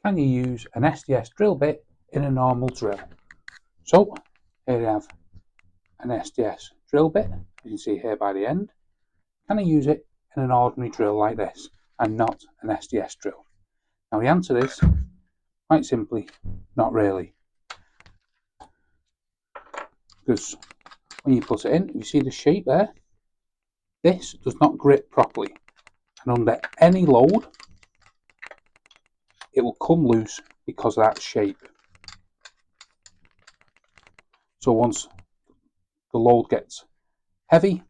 can you use an SDS drill bit in a normal drill? So here we have an SDS drill bit, as you can see here by the end. Can I use it in an ordinary drill like this and not an SDS drill? Now the answer is, quite simply, not really. Because when you put it in, you see the shape there? This does not grip properly, and under any load it will come loose because of that shape. So once the load gets heavy,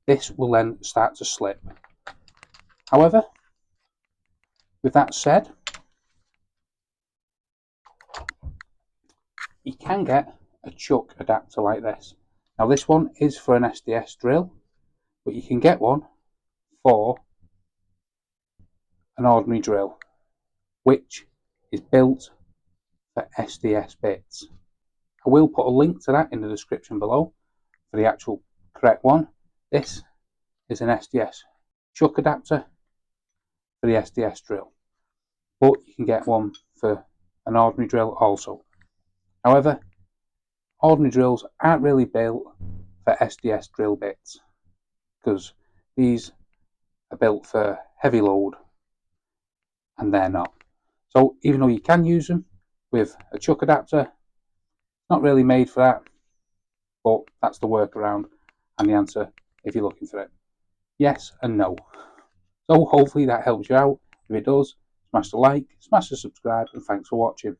this will then start to slip. However, with that said, you can get a chuck adapter like this. Now this one is for an SDS drill, but you can get one for an ordinary drill, which is built for SDS bits. I will put a link to that in the description below for the actual correct one. This is an SDS chuck adapter for the SDS drill, but you can get one for an ordinary drill also. However, ordinary drills aren't really built for SDS drill bits because these are built for heavy load and they're not. So even though you can use them with a chuck adapter, not really made for that, but that's the workaround and the answer if you're looking for it. Yes and no. So hopefully that helps you out. If it does, smash the like, smash the subscribe, and thanks for watching.